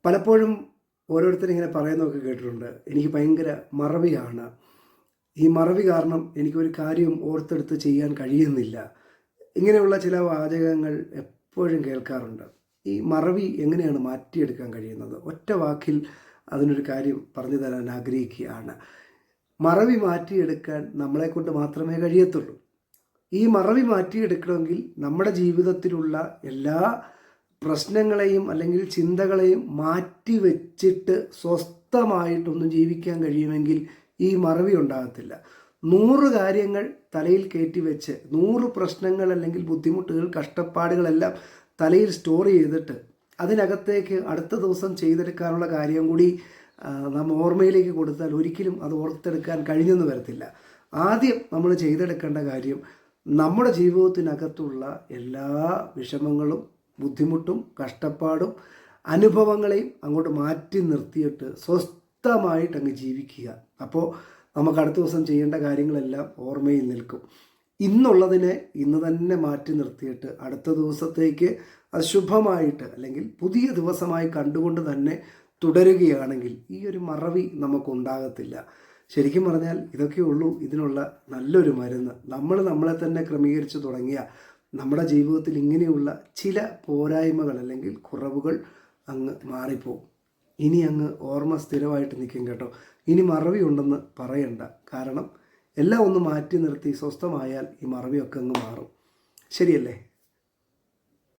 പലപ്പോഴും ഓരോരുത്തരും ഇങ്ങനെ പറയുന്നതൊക്കെ കേട്ടിട്ടുണ്ട്, എനിക്ക് ഭയങ്കര മറവിയാണ്, ഈ മറവി കാരണം എനിക്കൊരു കാര്യം ഓർത്തെടുത്ത് ചെയ്യാൻ കഴിയുന്നില്ല. ഇങ്ങനെയുള്ള ചില വാചകങ്ങൾ എപ്പോഴും കേൾക്കാറുണ്ട്. ഈ മറവി എങ്ങനെയാണ് മാറ്റിയെടുക്കാൻ കഴിയുന്നത്? ഒറ്റ വാക്കിൽ അതിനൊരു കാര്യം പറഞ്ഞു തരാൻ ആഗ്രഹിക്കുകയാണ്. മറവി മാറ്റിയെടുക്കാൻ നമ്മളെക്കൊണ്ട് മാത്രമേ കഴിയത്തുള്ളൂ. ഈ മറവി മാറ്റിയെടുക്കണമെങ്കിൽ നമ്മുടെ ജീവിതത്തിലുള്ള എല്ലാ പ്രശ്നങ്ങളെയും അല്ലെങ്കിൽ ചിന്തകളെയും മാറ്റി വെച്ചിട്ട് സ്വസ്ഥമായിട്ടൊന്നും ജീവിക്കാൻ കഴിയുമെങ്കിൽ ഈ മറവി ഉണ്ടാകത്തില്ല. 100 കാര്യങ്ങൾ തലയിൽ കയറ്റി വെച്ച് 100 പ്രശ്നങ്ങൾ അല്ലെങ്കിൽ ബുദ്ധിമുട്ടുകൾ, കഷ്ടപ്പാടുകളെല്ലാം തലയിൽ സ്റ്റോർ ചെയ്തിട്ട് അതിനകത്തേക്ക് അടുത്ത ദിവസം ചെയ്തെടുക്കാനുള്ള കാര്യം കൂടി നാം ഓർമ്മയിലേക്ക് കൊടുത്താൽ ഒരിക്കലും അത് ഓർത്തെടുക്കാൻ കഴിഞ്ഞെന്ന് വരത്തില്ല. ആദ്യം നമ്മൾ ചെയ്തെടുക്കേണ്ട കാര്യം നമ്മുടെ ജീവിതത്തിനകത്തുള്ള എല്ലാ വിഷമങ്ങളും, ബുദ്ധിമുട്ടും, കഷ്ടപ്പാടും, അനുഭവങ്ങളെയും അങ്ങോട്ട് മാറ്റി നിർത്തിയിട്ട് സ്വസ്ഥമായിട്ട് അങ്ങ് ജീവിക്കുക. അപ്പോൾ നമുക്ക് അടുത്ത ദിവസം ചെയ്യേണ്ട കാര്യങ്ങളെല്ലാം ഓർമ്മയിൽ നിൽക്കും. ഇന്നുള്ളതിനെ ഇന്ന് തന്നെ മാറ്റി നിർത്തിയിട്ട് അടുത്ത ദിവസത്തേക്ക് അത് ശുഭമായിട്ട് അല്ലെങ്കിൽ പുതിയ ദിവസമായി കണ്ടുകൊണ്ട് തന്നെ തുടരുകയാണെങ്കിൽ ഈ ഒരു മറവി നമുക്കുണ്ടാകത്തില്ല. ശരിക്കും പറഞ്ഞാൽ ഇതൊക്കെ ഉള്ളൂ ഇതിനുള്ള നല്ലൊരു മരുന്ന്. നമ്മളെ തന്നെ ക്രമീകരിച്ച് തുടങ്ങിയ നമ്മുടെ ജീവിതത്തിൽ ഇങ്ങനെയുള്ള ചില പോരായ്മകൾ അല്ലെങ്കിൽ കുറവുകൾ അങ്ങ് മാറിപ്പോവും. ഇനി അങ്ങ് ഓർമ്മ സ്ഥിരമായിട്ട് നിൽക്കും കേട്ടോ. ഇനി മറവി ഉണ്ടെന്ന് പറയണ്ട. കാരണം എല്ലാം ഒന്ന് മാറ്റി നിർത്തി സ്വസ്ഥമായാൽ ഈ മറവിയൊക്കെ അങ്ങ് മാറും. ശരിയല്ലേ?